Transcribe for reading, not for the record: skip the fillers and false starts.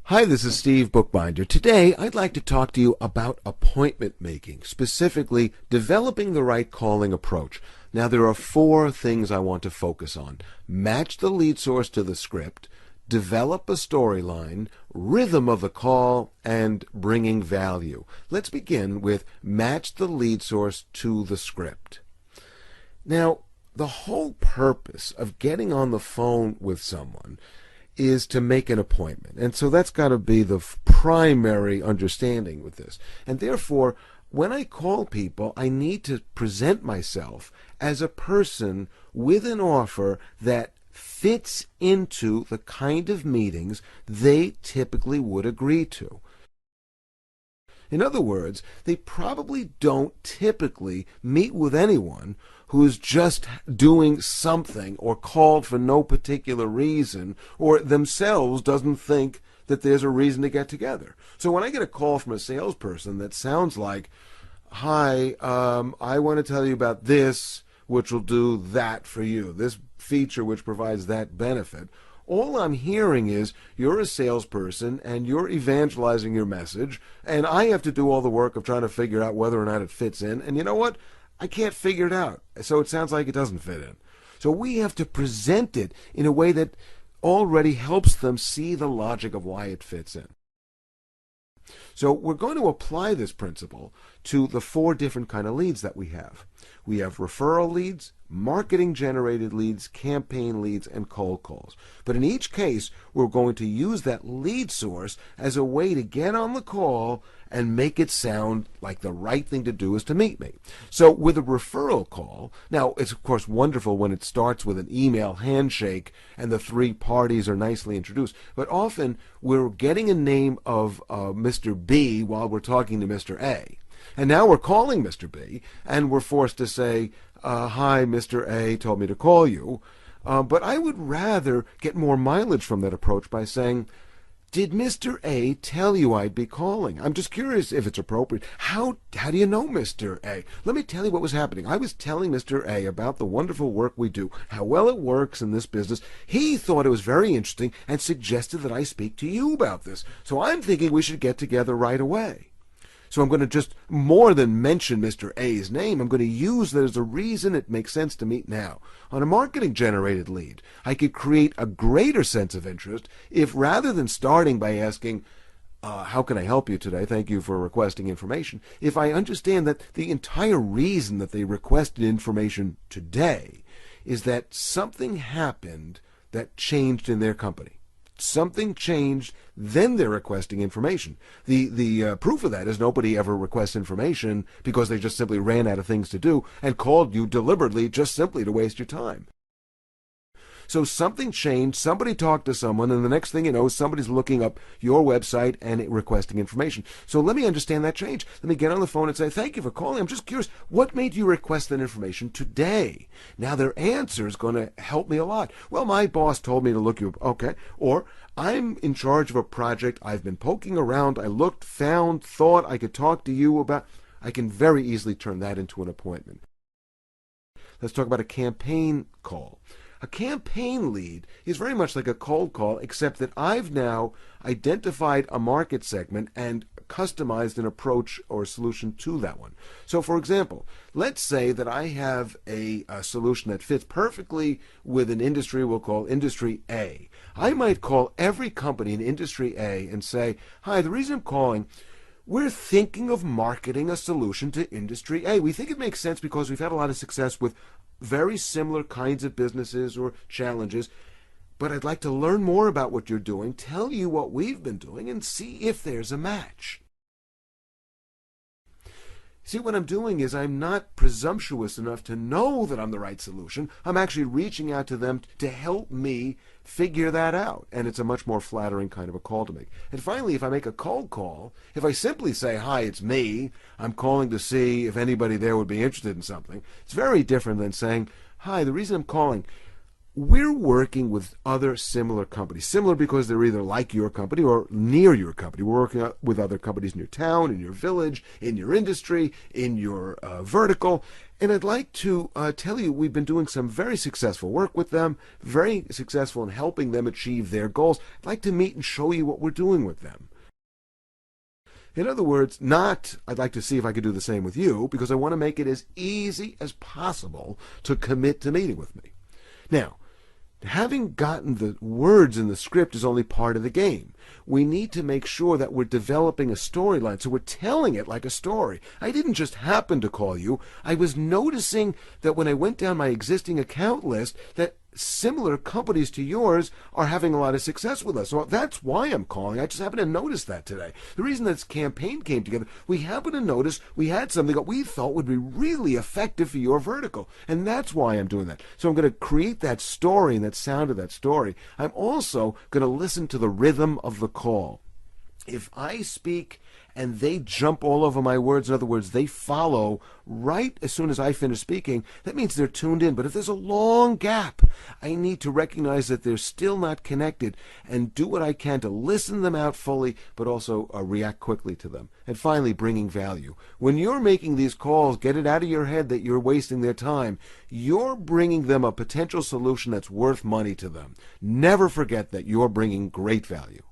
Hi, this is Steve Bookbinder. Today, I'd like to talk to you about appointment making, specifically developing the right calling approach. Now, there are four things I want to focus on. Match the lead source to the script, develop a storyline, rhythm of the call, and bringing value. Let's begin with match the lead source to the script. Now, the whole purpose of getting on the phone with someone is to make an appointment. And so that's got to be the primary understanding with this. And therefore, when I call people, I need to present myself as a person with an offer that fits into the kind of meetings they typically would agree to. In other words, they probably don't typically meet with anyone who's just doing something or called for no particular reason or themselves doesn't think that there's a reason to get together. So when I get a call from a salesperson that sounds like, hi, I want to tell you about this, which will do that for you, this feature which provides that benefit, all I'm hearing is you're a salesperson and you're evangelizing your message, and I have to do all the work of trying to figure out whether or not it fits in. And you know what? I can't figure it out. So it sounds like it doesn't fit in. So we have to present it in a way that already helps them see the logic of why it fits in. So we're going to apply this principle to the four different kind of leads that we have. We have referral leads, marketing-generated leads, campaign leads, and cold calls. But in each case, we're going to use that lead source as a way to get on the call and make it sound like the right thing to do is to meet me. So with a referral call, now it's of course wonderful when it starts with an email handshake and the three parties are nicely introduced, but often we're getting a name of Mr. B while we're talking to Mr. A. And now we're calling Mr. B, and we're forced to say, hi, Mr. A told me to call you. But I would rather get more mileage from that approach by saying, did Mr. A tell you I'd be calling? I'm just curious if it's appropriate. How do you know Mr. A? Let me tell you what was happening. I was telling Mr. A about the wonderful work we do, how well it works in this business. He thought it was very interesting and suggested that I speak to you about this. So I'm thinking we should get together right away. So I'm going to just, more than mention Mr. A's name, I'm going to use that as a reason it makes sense to meet now. On a marketing-generated lead, I could create a greater sense of interest if rather than starting by asking, how can I help you today? Thank you for requesting information. If I understand that the entire reason that they requested information today is that something happened that changed in their company. Something changed, then they're requesting information. The proof of that is nobody ever requests information because they just simply ran out of things to do and called you deliberately just simply to waste your time. So something changed, somebody talked to someone, and the next thing you know, somebody's looking up your website and requesting information. So let me understand that change. Let me get on the phone and say, thank you for calling. I'm just curious, what made you request that information today? Now their answer is going to help me a lot. Well, my boss told me to look you up. Okay. Or I'm in charge of a project. I've been poking around. I looked, found, thought I could talk to you about. I can very easily turn that into an appointment. Let's talk about a campaign call. A campaign lead is very much like a cold call, except that I've now identified a market segment and customized an approach or solution to that one. So for example, let's say that I have a solution that fits perfectly with an industry we'll call Industry A. I might call every company in Industry A and say, hi, the reason I'm calling, we're thinking of marketing a solution to Industry A. We think it makes sense because we've had a lot of success with very similar kinds of businesses or challenges, but I'd like to learn more about what you're doing, tell you what we've been doing, and see if there's a match. See, what I'm doing is I'm not presumptuous enough to know that I'm the right solution. I'm actually reaching out to them to help me figure that out. And it's a much more flattering kind of a call to make. And finally, if I make a cold call, if I simply say, hi, it's me, I'm calling to see if anybody there would be interested in something, it's very different than saying, hi, the reason I'm calling, we're working with other similar companies. Similar because they're either like your company or near your company. We're working with other companies in your town, in your village, in your industry, in your vertical. And I'd like to tell you we've been doing some very successful work with them, very successful in helping them achieve their goals. I'd like to meet and show you what we're doing with them. In other words, not I'd like to see if I could do the same with you, because I want to make it as easy as possible to commit to meeting with me. Now, having gotten the words in the script is only part of the game. We need to make sure that we're developing a storyline, so we're telling it like a story. I didn't just happen to call you. I was noticing that when I went down my existing account list, that similar companies to yours are having a lot of success with us. So that's why I'm calling. I just happened to notice that today. The reason this campaign came together, we happened to notice we had something that we thought would be really effective for your vertical. And that's why I'm doing that. So I'm going to create that story and that sound of that story. I'm also going to listen to the rhythm of the call. If I speak and they jump all over my words, in other words, they follow right as soon as I finish speaking, that means they're tuned in. But if there's a long gap, I need to recognize that they're still not connected and do what I can to listen them out fully, but also react quickly to them. And finally, bringing value. When you're making these calls, get it out of your head that you're wasting their time. You're bringing them a potential solution that's worth money to them. Never forget that you're bringing great value.